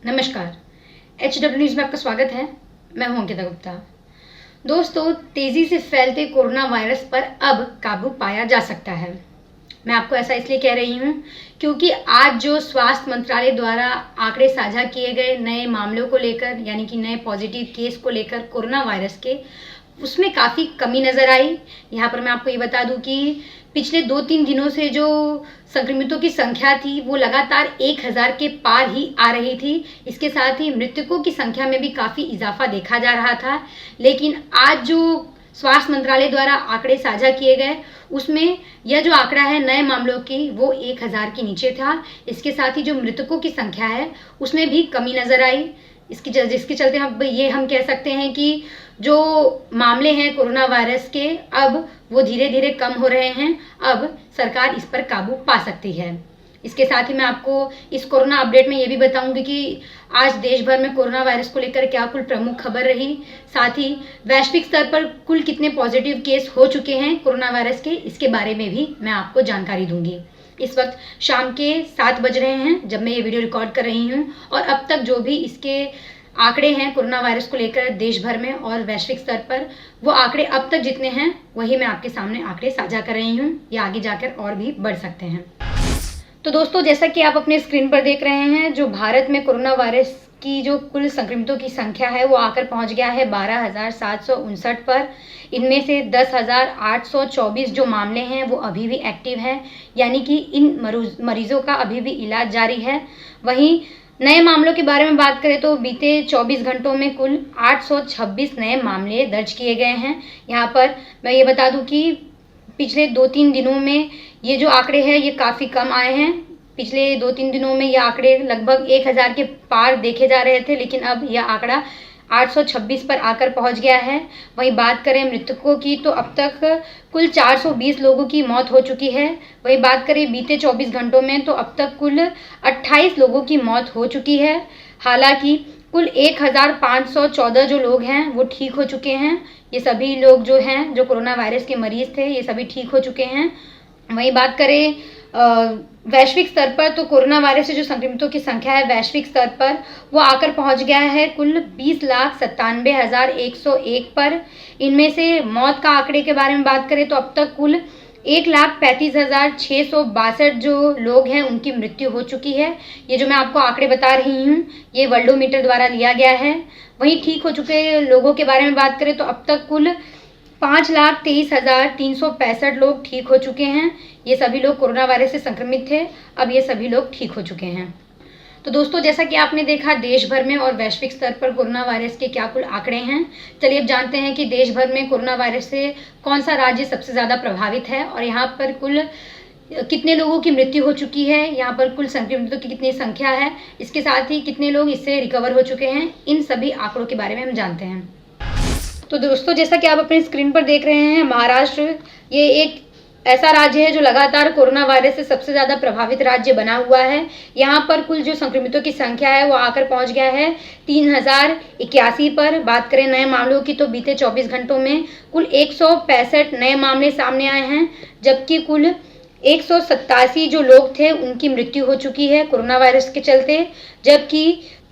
नमस्कार। HW news में आपका स्वागत है। मैं हूं अंकिता गुप्ता। दोस्तों, तेजी से फैलते कोरोना वायरस पर अब काबू पाया जा सकता है। मैं आपको ऐसा इसलिए कह रही हूं क्योंकि आज जो स्वास्थ्य मंत्रालय द्वारा आंकड़े साझा किए गए नए मामलों को लेकर, यानी कि नए पॉजिटिव केस को लेकर कोरोना वायरस के, उसमें काफ़ी कमी नज़र आई। यहाँ पर मैं आपको ये बता दूं कि पिछले 2-3 दिनों से जो संक्रमितों की संख्या थी वो लगातार 1000 के पार ही आ रही थी। इसके साथ ही मृतकों की संख्या में भी काफ़ी इजाफा देखा जा रहा था। लेकिन आज जो स्वास्थ्य मंत्रालय द्वारा आंकड़े साझा किए गए, उसमें यह जो आंकड़ा है नए मामलों की वो 1000 के नीचे था। इसके साथ ही जो मृतकों की संख्या है उसमें भी कमी नज़र आई। जिसके चलते हम कह सकते हैं कि जो मामले हैं कोरोना वायरस के, अब वो धीरे धीरे कम हो रहे हैं। अब सरकार इस पर काबू पा सकती है। इसके साथ ही मैं आपको इस कोरोना अपडेट में ये भी बताऊंगी कि आज देश भर में कोरोना वायरस को लेकर क्या कुल प्रमुख खबर रही, साथ ही वैश्विक स्तर पर कुल कितने पॉजिटिव केस हो चुके हैं कोरोना वायरस के, इसके बारे में भी मैं आपको जानकारी दूंगी। इस वक्त शाम के 7 बज रहे हैं जब मैं ये वीडियो रिकॉर्ड कर रही हूँ, और अब तक जो भी इसके आंकड़े हैं कोरोना वायरस को लेकर देश भर में और वैश्विक स्तर पर, वो आंकड़े अब तक जितने हैं वही मैं आपके सामने आंकड़े साझा कर रही हूँ। ये आगे जाकर और भी बढ़ सकते हैं। तो दोस्तों, जैसा कि आप अपने स्क्रीन पर देख रहे हैं, जो भारत में कोरोना वायरस की जो कुल संक्रमितों की संख्या है वो आकर पहुंच गया है 12,759 पर। इनमें से 10,824 जो मामले हैं वो अभी भी एक्टिव हैं, यानी कि इन मरीजों का अभी भी इलाज जारी है। वहीं नए मामलों के बारे में बात करें तो बीते 24 घंटों में कुल 826 नए मामले दर्ज किए गए हैं। यहाँ पर मैं ये बता दूं कि पिछले 2-3 दिनों में ये जो आंकड़े हैं ये काफ़ी कम आए हैं। पिछले 2-3 दिनों में ये आंकड़े लगभग 1000 के पार देखे जा रहे थे, लेकिन अब यह आंकड़ा 826 पर आकर पहुंच गया है। वहीं बात करें मृतकों की तो अब तक कुल 420 लोगों की मौत हो चुकी है। वहीं बात करें बीते 24 घंटों में तो अब तक कुल 28 लोगों की मौत हो चुकी है। हालांकि कुल 1514 जो लोग हैं वो ठीक हो चुके हैं। ये सभी लोग जो हैं, जो कोरोना वायरस के मरीज थे, ये सभी ठीक हो चुके हैं। वहीं बात करें वैश्विक स्तर पर तो कोरोना वायरस से जो संक्रमितों की संख्या है वैश्विक स्तर पर वो आकर पहुंच गया है कुल 20,97,101 पर। इनमें से मौत का आंकड़े के बारे में बात करें तो अब तक कुल 1,35,662 जो लोग हैं उनकी मृत्यु हो चुकी है। ये जो मैं आपको आंकड़े बता रही हूँ ये वर्ल्डोमीटर द्वारा लिया गया है। वहीं ठीक हो चुके लोगों के बारे में बात करें तो अब तक कुल 5,23,365 लोग ठीक हो चुके हैं। ये सभी लोग कोरोना वायरस से संक्रमित थे, अब ये सभी लोग ठीक हो चुके हैं। तो दोस्तों, जैसा कि आपने देखा देश भर में और वैश्विक स्तर पर कोरोना वायरस के क्या कुल आंकड़े हैं। चलिए अब जानते हैं कि देश भर में कोरोना वायरस से कौन सा राज्य सबसे ज़्यादा प्रभावित है और यहाँ पर कुल कितने लोगों की मृत्यु हो चुकी है, यहाँ पर कुल संक्रमितों की कितनी संख्या है, इसके साथ ही कितने लोग इससे रिकवर हो चुके हैं। इन सभी आंकड़ों के बारे में हम जानते हैं। तो दोस्तों, जैसा कि आप अपने स्क्रीन पर देख रहे हैं, महाराष्ट्र ये एक ऐसा राज्य है जो लगातार कोरोना वायरस से सबसे ज़्यादा प्रभावित राज्य बना हुआ है। यहाँ पर कुल जो संक्रमितों की संख्या है वो आकर पहुँच गया है 3081 पर। बात करें नए मामलों की तो बीते 24 घंटों में कुल 165 नए मामले सामने आए हैं, जबकि कुल 187 जो लोग थे उनकी मृत्यु हो चुकी है कोरोना वायरस के चलते।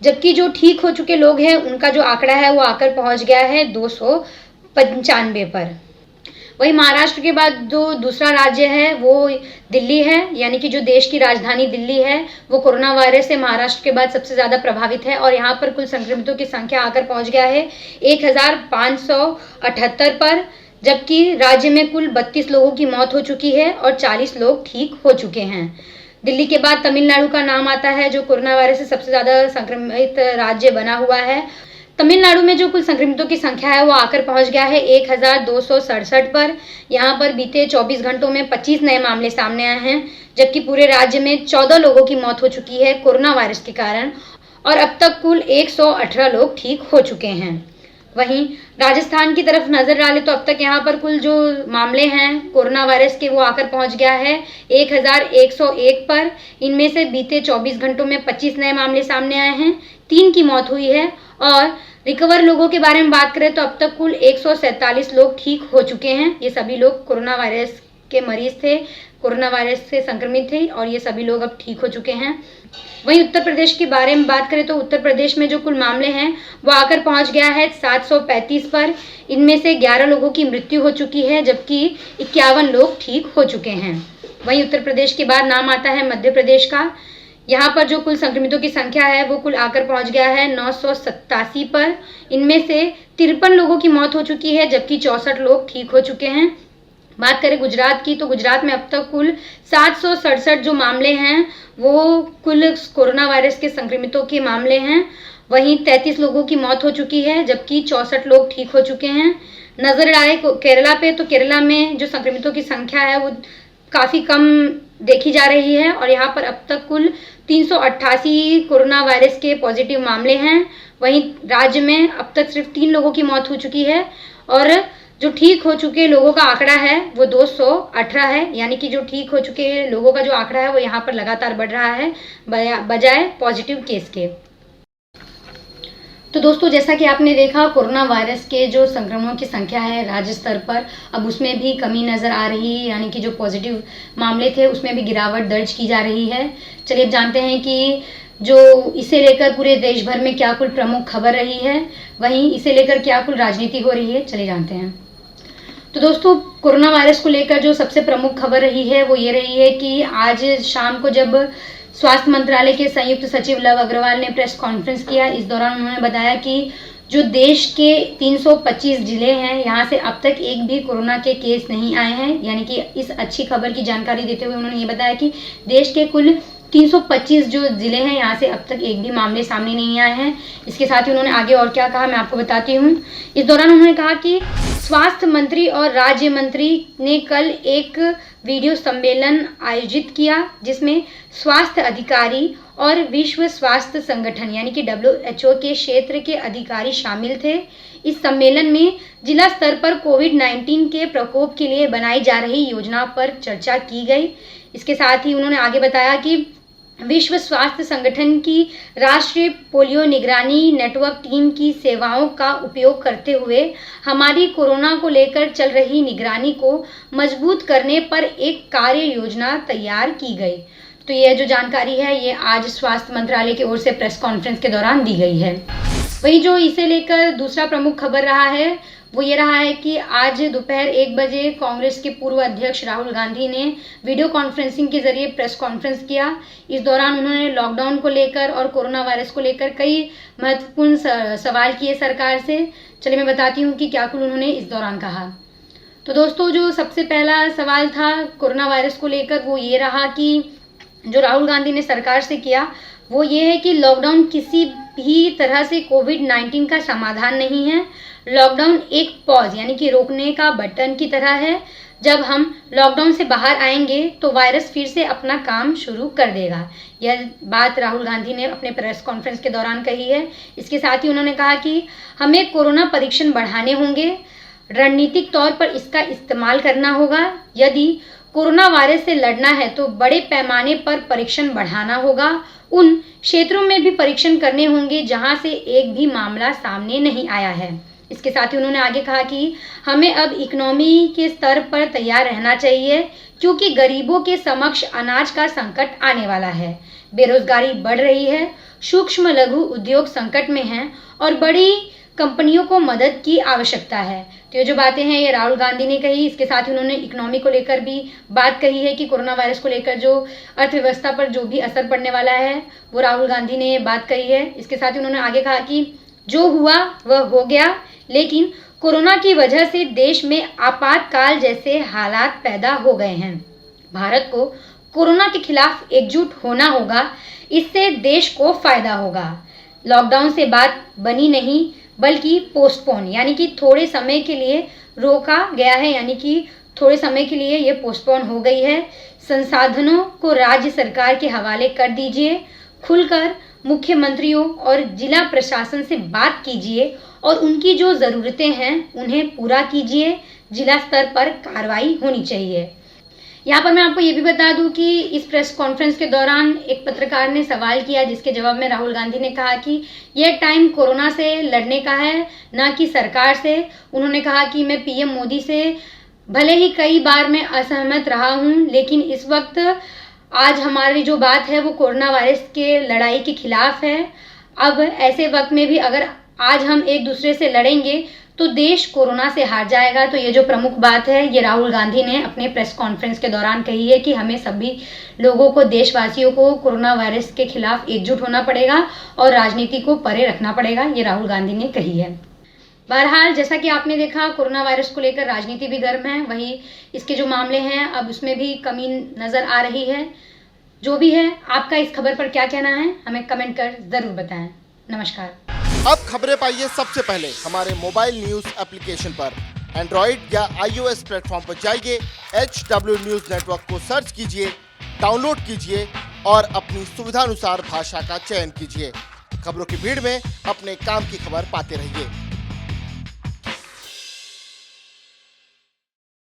जबकि जो ठीक हो चुके लोग हैं उनका जो आंकड़ा है वो आकर पहुंच गया है 295 पर। वहीं महाराष्ट्र के बाद जो दूसरा राज्य है वो दिल्ली है, यानी कि जो देश की राजधानी दिल्ली है वो कोरोना वायरस से महाराष्ट्र के बाद सबसे ज़्यादा प्रभावित है और यहाँ पर कुल संक्रमितों की संख्या आकर पहुँच गया है 1578 पर, जबकि राज्य में कुल 32 लोगों की मौत हो चुकी है और 40 लोग ठीक हो चुके हैं। दिल्ली के बाद तमिलनाडु का नाम आता है जो कोरोना वायरस से सबसे ज़्यादा संक्रमित राज्य बना हुआ है। तमिलनाडु में जो कुल संक्रमितों की संख्या है वो आकर पहुंच गया है 1267 पर। यहाँ पर बीते 24 घंटों में 25 नए मामले सामने आए हैं, जबकि पूरे राज्य में 14 लोगों की मौत हो चुकी है कोरोना वायरस के कारण और अब तक कुल 118 लोग ठीक हो चुके हैं। वहीं राजस्थान की तरफ नजर डालें तो अब तक यहाँ पर कुल जो मामले हैं कोरोना वायरस के वो आकर पहुंच गया है 1101 पर। इनमें से बीते 24 घंटों में 25 नए मामले सामने आए हैं, 3 की मौत हुई है और रिकवर लोगों के बारे में बात करें तो अब तक कुल 147 लोग ठीक हो चुके हैं। ये सभी लोग कोरोना वायरस के मरीज थे, कोरोना वायरस से संक्रमित थे और ये सभी लोग अब ठीक हो चुके हैं। वहीं उत्तर प्रदेश के बारे में बात करें तो उत्तर प्रदेश में जो कुल मामले हैं वो आकर पहुंच गया है 735 पर। इनमें से 11 लोगों की मृत्यु हो चुकी है, जबकि 51 लोग ठीक हो चुके हैं। वहीं उत्तर प्रदेश के बाद नाम आता है मध्य प्रदेश का। यहाँ पर जो कुल संक्रमितों की संख्या है वो कुल आकर पहुंच गया है 987 पर। इनमें से 53 लोगों की मौत हो चुकी है, जबकि 64 लोग ठीक हो चुके हैं। बात करें गुजरात की तो गुजरात में अब तक कुल 767 जो मामले हैं वो कुल कोरोना वायरस के संक्रमितों के मामले हैं। वहीं 33 लोगों की मौत हो चुकी है, जबकि 64 लोग ठीक हो चुके हैं। नजर डाले केरला पे तो केरला में जो संक्रमितों की संख्या है वो काफ़ी कम देखी जा रही है और यहाँ पर अब तक कुल 388 कोरोना वायरस के पॉजिटिव मामले हैं। वहीं राज्य में अब तक सिर्फ 3 लोगों की मौत हो चुकी है और जो ठीक हो चुके लोगों का आंकड़ा है वो 218 है। यानी कि जो ठीक हो चुके लोगों का जो आंकड़ा है वो यहाँ पर लगातार बढ़ रहा है बजाय पॉजिटिव केस के। तो दोस्तों, जैसा कि आपने देखा कोरोना वायरस के जो संक्रमणों की संख्या है राज्य स्तर पर अब उसमें भी कमी नज़र आ रही है, यानी कि जो पॉजिटिव मामले थे उसमें भी गिरावट दर्ज की जा रही है। चलिए अब जानते हैं कि जो इसे लेकर पूरे देश भर में क्या कुल प्रमुख खबर रही है, वहीं इसे लेकर क्या कुल राजनीति हो रही है, चलिए जानते हैं। तो दोस्तों, कोरोना वायरस को लेकर जो सबसे प्रमुख खबर रही है वो ये रही है कि आज शाम को जब स्वास्थ्य मंत्रालय के संयुक्त सचिव लव अग्रवाल ने प्रेस कॉन्फ्रेंस किया, इस दौरान उन्होंने बताया कि जो देश के 325 जिले हैं यहाँ से अब तक एक भी कोरोना के केस नहीं आए हैं। यानी कि इस अच्छी खबर की जानकारी देते हुए उन्होंने ये बताया कि देश के कुल 325 जो जिले हैं यहाँ से अब तक एक भी मामले सामने नहीं आए हैं। इसके साथ ही उन्होंने आगे और क्या कहा मैं आपको बताती हूँ। इस दौरान उन्होंने कहा कि स्वास्थ्य मंत्री और राज्य मंत्री ने कल एक वीडियो सम्मेलन आयोजित किया जिसमें स्वास्थ्य अधिकारी और विश्व स्वास्थ्य संगठन यानी कि WHO के क्षेत्र के अधिकारी शामिल थे। इस सम्मेलन में जिला स्तर पर कोविड-19 के प्रकोप के लिए बनाई जा रही योजना पर चर्चा की गई। इसके साथ ही उन्होंने आगे बताया कि विश्व स्वास्थ्य संगठन की राष्ट्रीय पोलियो निगरानी नेटवर्क टीम की सेवाओं का उपयोग करते हुए हमारी कोरोना को लेकर चल रही निगरानी को मजबूत करने पर एक कार्य योजना तैयार की गई। तो यह जो जानकारी है ये आज स्वास्थ्य मंत्रालय की ओर से प्रेस कॉन्फ्रेंस के दौरान दी गई है। वहीं जो इसे लेकर दूसरा प्रमुख खबर रहा है वो ये रहा है कि आज दोपहर 1 बजे कांग्रेस के पूर्व अध्यक्ष राहुल गांधी ने वीडियो कॉन्फ्रेंसिंग के जरिए प्रेस कॉन्फ्रेंस किया। इस दौरान उन्होंने लॉकडाउन को लेकर और कोरोना वायरस को लेकर कई महत्वपूर्ण सवाल किए सरकार से। चलिए मैं बताती हूँ कि क्या कुल उन्होंने इस दौरान कहा। तो दोस्तों, जो सबसे पहला सवाल था कोरोना वायरस को लेकर वो ये रहा कि जो राहुल गांधी ने सरकार से किया वो ये है कि लॉकडाउन किसी भी तरह से कोविड-19 का समाधान नहीं है। लॉकडाउन एक पॉज यानी कि रोकने का बटन की तरह है। जब हम लॉकडाउन से बाहर आएंगे तो वायरस फिर से अपना काम शुरू कर देगा। यह बात राहुल गांधी ने अपने प्रेस कॉन्फ्रेंस के दौरान कही है। इसके साथ ही उन्होंने कहा कि हमें कोरोना परीक्षण बढ़ाने होंगे, रणनीतिक तौर पर इसका इस्तेमाल करना होगा। यदि कोरोना वायरस से लड़ना है तो बड़े पैमाने पर परीक्षण बढ़ाना होगा। उन क्षेत्रों में भी परीक्षण करने होंगे जहां से एक भी मामला सामने नहीं आया है। इसके साथ ही उन्होंने आगे कहा कि हमें अब इकोनॉमी के स्तर पर तैयार रहना चाहिए क्योंकि गरीबों के समक्ष अनाज का संकट आने वाला है। बेरोजगारी बढ़ रही है, सूक्ष्म लघु उद्योग संकट में हैं और बड़ी कंपनियों को मदद की आवश्यकता है। तो ये जो बातें हैं ये राहुल गांधी ने कही। इसके साथ ही उन्होंने इकोनॉमी को लेकर भी बात कही है कि कोरोना वायरस को लेकर जो अर्थव्यवस्था पर जो भी असर पड़ने वाला है वो राहुल गांधी ने बात कही है। इसके साथ ही उन्होंने आगे कहा कि जो हुआ वह हो गया, लेकिन कोरोना की वजह से देश में आपातकाल जैसे हालात पैदा हो गए हैं। भारत को कोरोना के खिलाफ एकजुट होना होगा, इससे देश को फायदा होगा। लॉकडाउन से बात बनी नहीं बल्कि पोस्टपोन यानी कि थोड़े समय के लिए रोका गया है, यानी कि थोड़े समय के लिए ये पोस्टपोन हो गई है। संसाधनों को राज्य सरकार के हवाले कर दीजिए, खुलकर मुख्यमंत्रियों और जिला प्रशासन से बात कीजिए और उनकी जो ज़रूरतें हैं उन्हें पूरा कीजिए। जिला स्तर पर कार्रवाई होनी चाहिए। यहाँ पर मैं आपको ये भी बता दूं कि इस प्रेस कॉन्फ्रेंस के दौरान एक पत्रकार ने सवाल किया जिसके जवाब में राहुल गांधी ने कहा कि यह टाइम कोरोना से लड़ने का है, ना कि सरकार से। उन्होंने कहा कि मैं पीएम मोदी से भले ही कई बार मैं असहमत रहा हूं, लेकिन इस वक्त आज हमारी जो बात है वो कोरोना वायरस के लड़ाई के खिलाफ है। अब ऐसे वक्त में भी अगर आज हम एक दूसरे से लड़ेंगे तो देश कोरोना से हार जाएगा। तो ये जो प्रमुख बात है ये राहुल गांधी ने अपने प्रेस कॉन्फ्रेंस के दौरान कही है कि हमें सभी लोगों को, देशवासियों को कोरोना वायरस के खिलाफ एकजुट होना पड़ेगा और राजनीति को परे रखना पड़ेगा, ये राहुल गांधी ने कही है। बहरहाल जैसा कि आपने देखा, कोरोना वायरस को लेकर राजनीति भी गर्म है, वही इसके जो मामले हैं अब उसमें भी कमी नजर आ रही है। जो भी है, आपका इस खबर पर क्या कहना है हमें कमेंट कर जरूर बताएं। नमस्कार। अब खबरें पाइए सबसे पहले हमारे मोबाइल न्यूज एप्लीकेशन पर। एंड्रॉइड या iOS प्लेटफॉर्म पर जाइए, HW न्यूज नेटवर्क को सर्च कीजिए, डाउनलोड कीजिए और अपनी सुविधानुसार भाषा का चयन कीजिए। खबरों की भीड़ में अपने काम की खबर पाते रहिए।